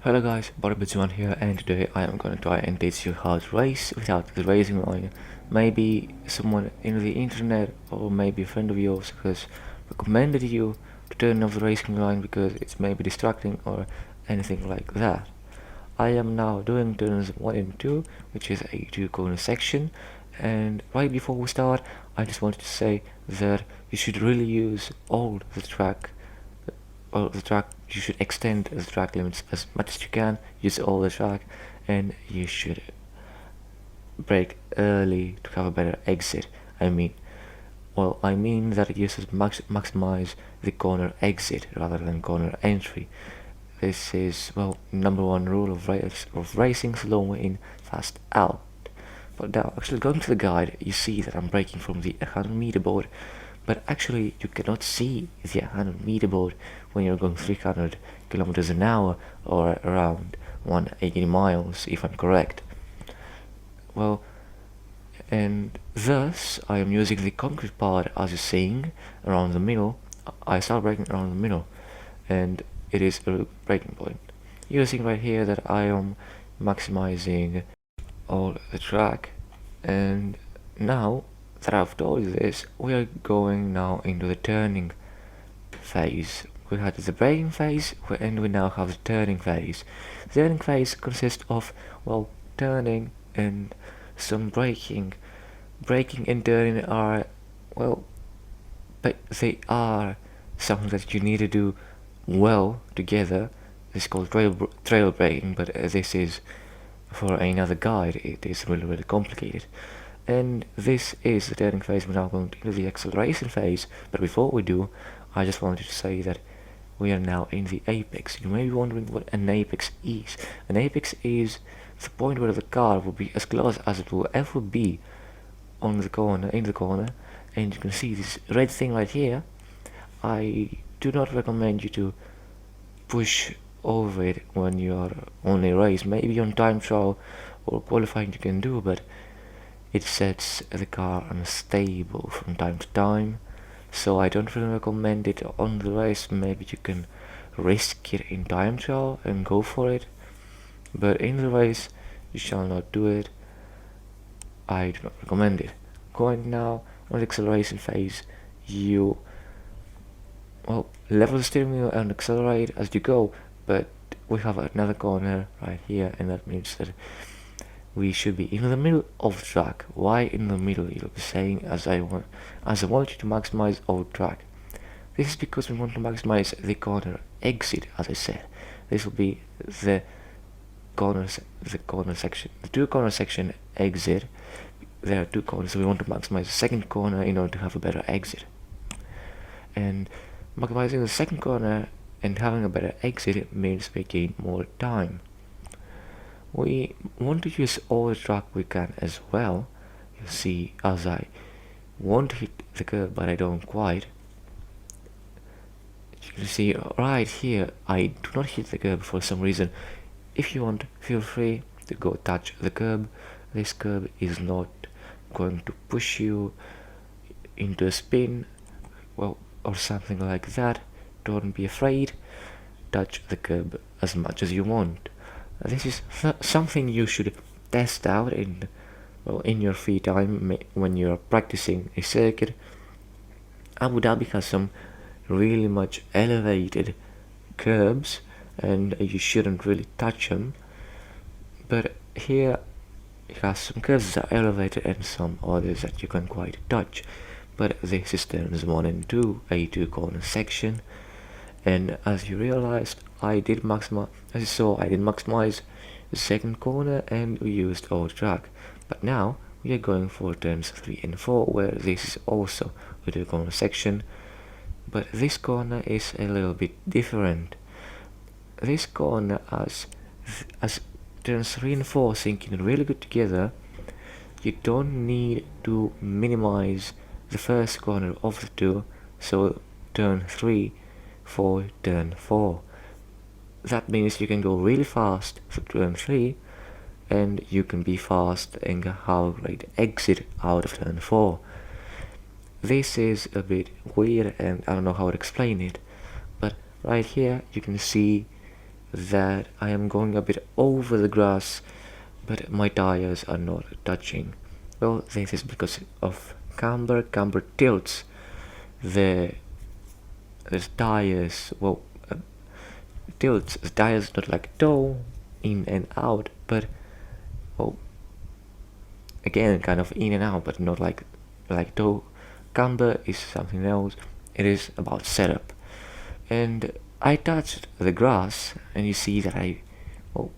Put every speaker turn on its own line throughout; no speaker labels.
Hello guys, Ps4 here, and today I am going to try and teach you how to race without the racing line. Maybe someone in the internet or maybe a friend of yours has recommended you to turn off the racing line because it's maybe distracting or anything like that. I am now doing turns 1 and 2, which is a 2-corner section, and right before we start I just wanted to say that you should really use all the track you should extend the track limits as much as you can, use all the track, and you should brake early to have a better exit. I mean that you should maximize the corner exit rather than corner entry. This is, well, number one rule of racing: slow in, fast out. But now, actually going to the guide, you see that I'm braking from the 100-meter board, but actually you cannot see the 100-meter board when you're going 300 kilometers an hour or around 180 miles, if I'm correct. Well, and thus I am using the concrete part, as you're seeing, around the middle. I start braking around the middle, and it is a braking point. You're seeing right here that I am maximizing all the track, and now that I've told you this, we are going now into the turning phase. We had the braking phase, and we now have the turning phase. The turning phase consists of, well, turning and some braking. Braking and turning are, well, but they are something that you need to do well together. It's called trail braking, but this is for another guide. It is really complicated. And this is the turning phase. We're now going into the acceleration phase, but before we do, I just wanted to say that we are now in the apex. You may be wondering what an apex is. An apex is the point where the car will be as close as it will ever be in the corner, and you can see this red thing right here. I do not recommend you to push over it when you are on a race. Maybe on time trial or qualifying you can do, but it sets the car unstable from time to time, so I don't really recommend it on the race. Maybe you can risk it in time trial and go for it, but in the race you shall not do it. I do not recommend it. Going now on the acceleration phase, you, well, level the steering wheel and accelerate as you go, but we have another corner right here, and that means that we should be in the middle of the track. Why in the middle, you'll be saying, as I want you to maximize our track. This is because we want to maximize the corner exit, as I said. This will be the corner section, the 2-corner section exit. There are 2 corners, so we want to maximize the second corner in order to have a better exit. And maximizing the second corner and having a better exit means we gain more time. We want to use all the track we can as well. You see, as I want to hit the curb but I don't quite. You can see right here I do not hit the curb for some reason. If you want, feel free to go touch the curb. This curb is not going to push you into a spin, well, or something like that. Don't be afraid. Touch the curb as much as you want. This is something you should test out in your free time when you're practicing a circuit. Abu Dhabi has some really much elevated curbs, and you shouldn't really touch them. But here it has some curves that are elevated and some others that you can quite touch. But this is turns 1 and 2, a 2-corner section. And as you realized, I did maximize the second corner and we used all track. But now we are going for turns 3 and 4, where this is also a 2-corner section, but this corner is a little bit different. This corner, as turns 3 and 4 sink in really good together, you don't need to minimize the first corner of the 2, so turn 3 for turn 4. That means you can go really fast for turn 3, and you can be fast and have a great exit out of turn 4. This is a bit weird and I don't know how to explain it, but right here you can see that I am going a bit over the grass, but my tires are not touching. Well, this is because of camber. Camber tilts the tires. Well, tilts the tires not like toe in and out, but well, again kind of in and out, but not like toe. Camber is something else. It is about setup. And I touched the grass, and you see that I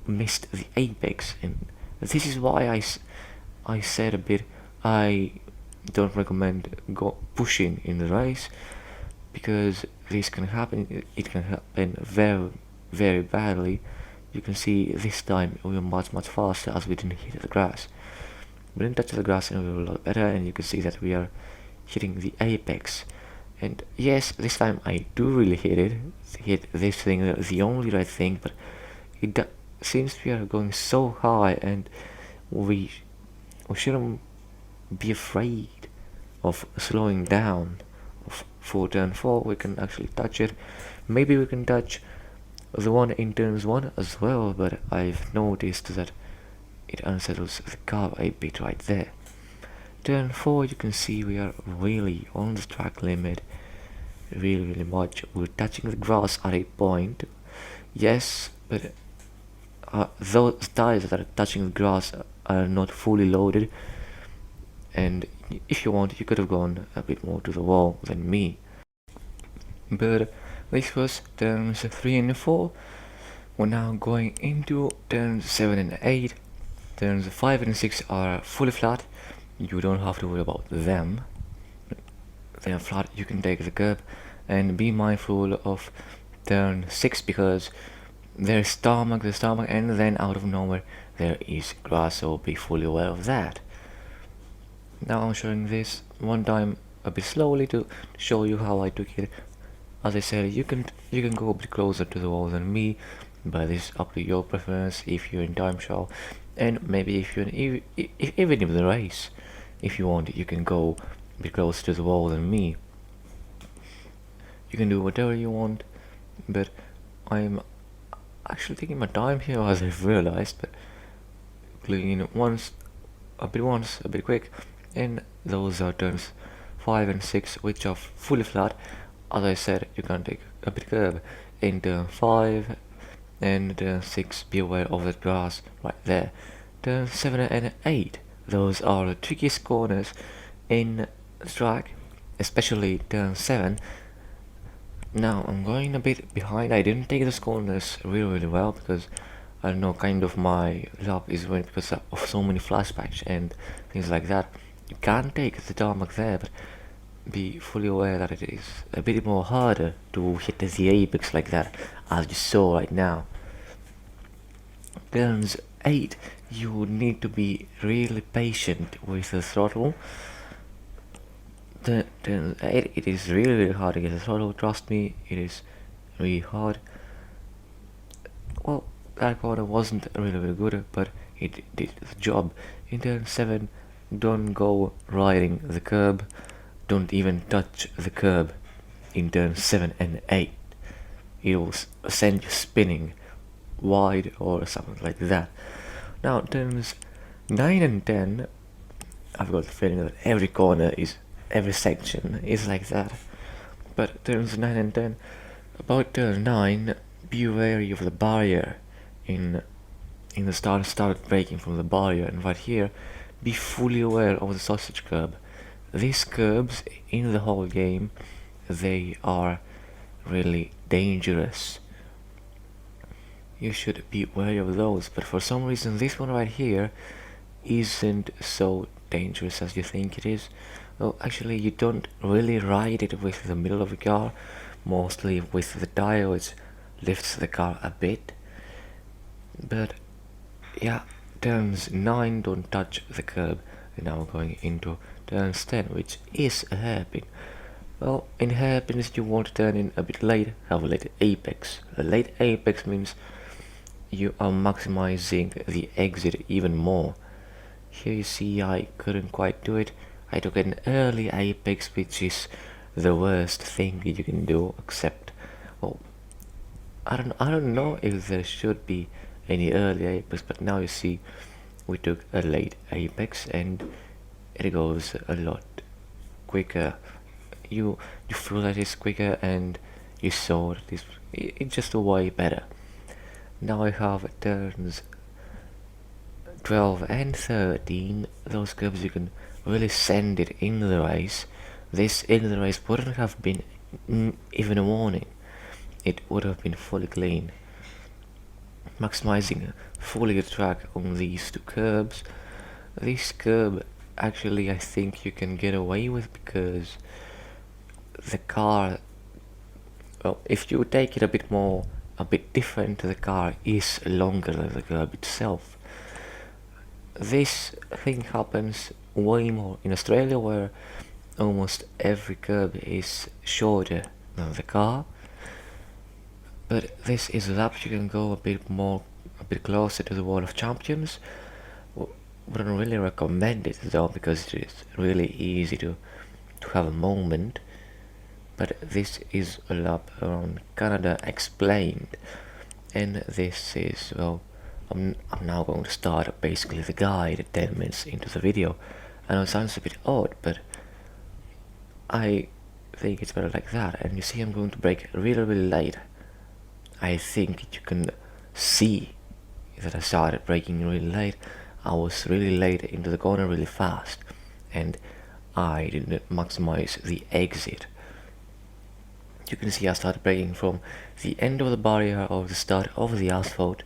missed the apex, and this is why I said a bit I don't recommend pushing in the race, because this can happen. It can happen very, very badly. You can see this time we were much faster as we didn't hit the grass. We didn't touch the grass and we were a lot better, and you can see that we are hitting the apex. And yes, this time I do really hit this thing, the only right thing, but since we are going so high, and we shouldn't be afraid of slowing down. For turn 4 we can actually touch it. Maybe we can touch the one in turns 1 as well, but I've noticed that it unsettles the car a bit right there. Turn 4, you can see we are really on the track limit, really much. We're touching the grass at a point, yes, but those tires that are touching the grass are not fully loaded, and if you want, you could have gone a bit more to the wall than me. But this was turns 3 and 4. We're now going into turns 7 and 8. Turns 5 and 6 are fully flat. You don't have to worry about them. They are flat, you can take the curb, and be mindful of turn 6 because there's tarmac, and then out of nowhere there is grass, so be fully aware of that. Now I'm showing this one time a bit slowly to show you how I took it. As I said, you can go a bit closer to the wall than me, but it's up to your preference if you're in time trial, and maybe if you're even in the race, if you want, you can go a bit closer to the wall than me. You can do whatever you want, but I'm actually taking my time here, as I've realized, but clicking in once, a bit quick, and those are turns 5 and 6, which are fully flat. As I said, you can take a bit curve in turn 5 and turn 6, be aware of that grass right there. Turn 7 and 8, those are the trickiest corners in the track, especially turn 7. Now I'm going a bit behind. I didn't take those corners really well because I don't know, kind of my lap is ruined because of so many flashbacks and things like that. You can take the tarmac there, but be fully aware that it is a bit more harder to hit the apex like that, as you saw right now. Turns 8, you need to be really patient with the throttle. Turn 8, it is really hard to get the throttle, trust me, it is really hard. Well, that corner wasn't really very good, but it did the job. In turn 7, don't go riding the curb, don't even touch the curb in turn 7 and 8. It will send you spinning wide or something like that. Now turns 9 and 10, I've got the feeling that every section is like that. But turns 9 and 10, about turn 9, be wary of the barrier in the start braking from the barrier, and right here, be fully aware of the sausage curb. These curbs in the whole game, they are really dangerous. You should be wary of those, but for some reason this one right here isn't so dangerous as you think it is. Well, actually you don't really ride it with the middle of the car, mostly with the tire, which lifts the car a bit. But yeah, turns 9 don't touch the curb, and now we're going into turns 10, which is a hairpin. Well, in hairpins you want to turn in a bit late, have a late apex. A late apex means you are maximizing the exit even more. Here you see I couldn't quite do it. I took an early apex, which is the worst thing you can do, except, well, I don't know if there should be any early apex, but now you see we took a late apex and it goes a lot quicker. You feel that it's quicker, and you saw that it's just way better. Now I have turns 12 and 13. Those curves you can really send it in the race. This in the race wouldn't have been even a warning. It would have been fully clean. Maximizing fully the track on these two curbs. This curb actually I think you can get away with because the car, well, if you take it a bit different, the car is longer than the curb itself. This thing happens way more in Australia, where almost every curb is shorter than the car. But this is a lap you can go a bit closer to the World of Champions. Wouldn't really recommend it though, because it is really easy to have a moment. But this is a lap around Canada explained, and this is, well, I'm now going to start basically the guide 10 minutes into the video. I know it sounds a bit odd, but I think it's better like that. And you see I'm going to brake really late. I think you can see that I started braking really late. I was really late into the corner really fast, and I didn't maximize the exit. You can see I started braking from the end of the barrier or the start of the asphalt,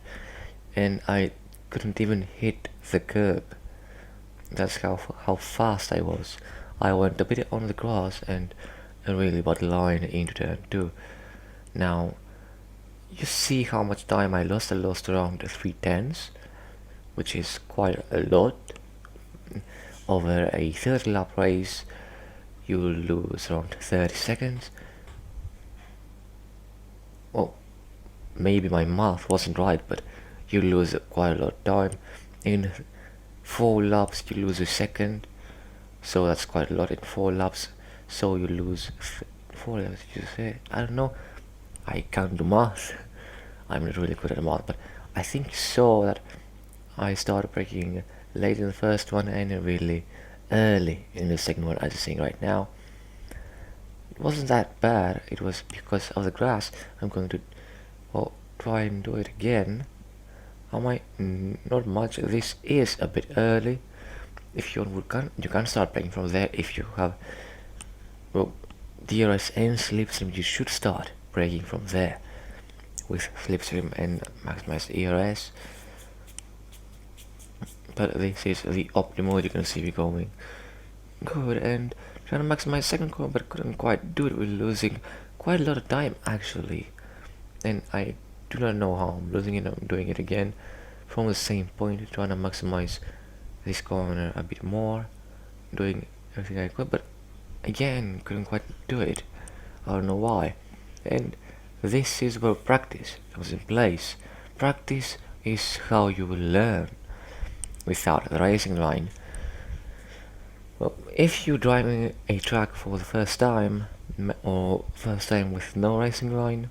and I couldn't even hit the curb. That's how fast I was. I went a bit on the grass and a really bad line into turn 2. Now, you see how much time I lost. I lost around 3/10, which is quite a lot. Over a 30 lap race, you will lose around 30 seconds. Well, maybe my math wasn't right, but you lose quite a lot of time. In 4 laps, you lose a second, so that's quite a lot in 4 laps. So you lose 4 laps, you say? I don't know. I can't do math. I'm not really good at math, but I think so that I started braking late in the first one and really early in the second one, as I'm seeing right now. It wasn't that bad. It was because of the grass. I'm going to, well, try and do it again. I might not much. This is a bit early. If you can start playing from there. If you have, well, DRS and slipstream, you should start braking from there with slipstream and maximize ERS. But this is the optimal. You can see we're going good and trying to maximize second corner, but couldn't quite do it. We're losing quite a lot of time actually, and I do not know how I'm losing it. I'm doing it again from the same point, trying to maximize this corner a bit more, doing everything I could, but again couldn't quite do it. I don't know why. And this is where practice comes in place. Practice is how you will learn. Without the racing line, well, if you're driving a track for the first time, or first time with no racing line,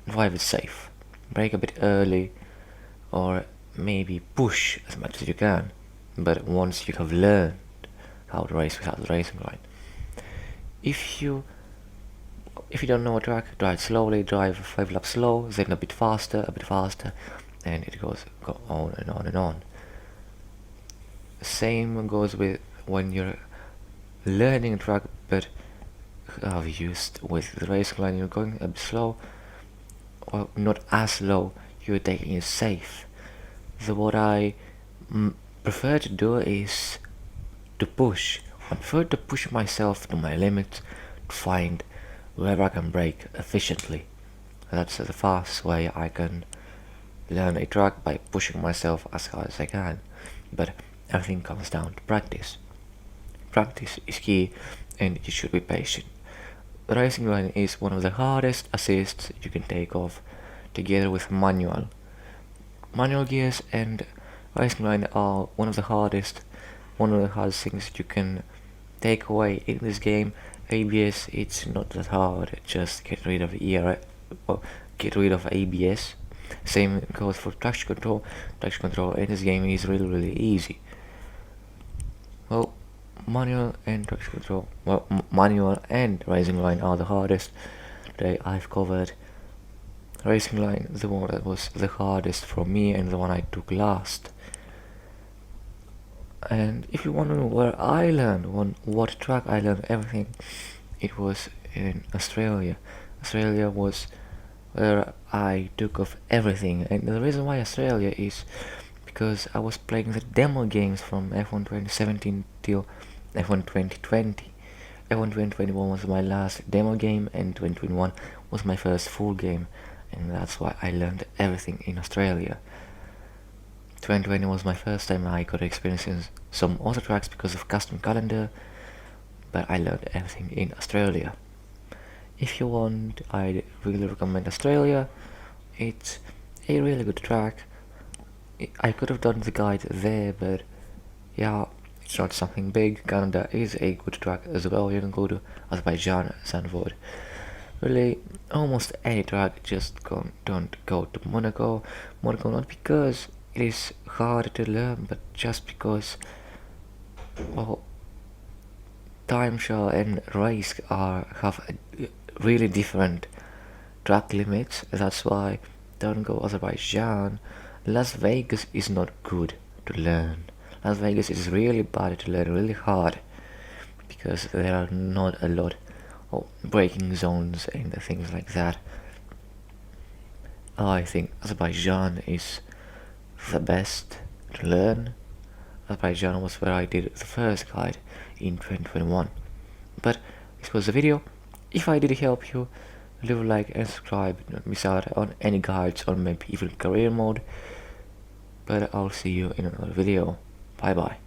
drive it safe. Brake a bit early, or maybe push as much as you can. But once you have learned how to race without the racing line, if you don't know a track, drive slowly, drive 5 laps slow, then a bit faster, and it goes on and on and on. Same goes with when you're learning a track, but have used with the racing line. You're going a bit slow, or not as slow. You're taking it safe. So what I prefer to do is to push. I prefer to push myself to my limits to find wherever I can brake efficiently. That's the fast way I can learn a track, by pushing myself as hard as I can. But everything comes down to practice. Practice is key, and you should be patient. The racing line is one of the hardest assists you can take off, together with manual. Manual gears and racing line are one of the hardest things you can take away in this game. ABS, it's not that hard. Just get rid of get rid of ABS. Same goes for traction control. Traction control in this game is really easy. Well, manual and traction control. Well, manual and racing line are the hardest. Today I've covered racing line, the one that was the hardest for me and the one I took last. And if you want to know where I learned, on what track I learned everything, it was in Australia. Australia was where I took off everything, and the reason why Australia is because I was playing the demo games from F1 2017 till F1 2020. F1 2021 was my last demo game, and 2021 was my first full game, and that's why I learned everything in Australia. 2020 was my first time I got experience in some other tracks because of custom calendar, but I learned everything in Australia. If you want, I really recommend Australia. It's a really good track. I could have done the guide there, but yeah, it's not something big. Canada is a good track as well. You can go to Azerbaijan, Zandvoort. Really, almost any track, just don't go to Monaco. Monaco not because it is hard to learn, but just because, well, time trial and race have really different track limits. That's why don't go Azerbaijan. Las Vegas is not good to learn. Las Vegas is really bad to learn, really hard, because there are not a lot of braking zones and things like that. I think Azerbaijan is the best to learn. Azerbaijan was where I did the first guide in 2021. But this was the video. If I did help you, leave a like and subscribe. Don't miss out on any guides or maybe even career mode. But I'll see you in another video. Bye bye.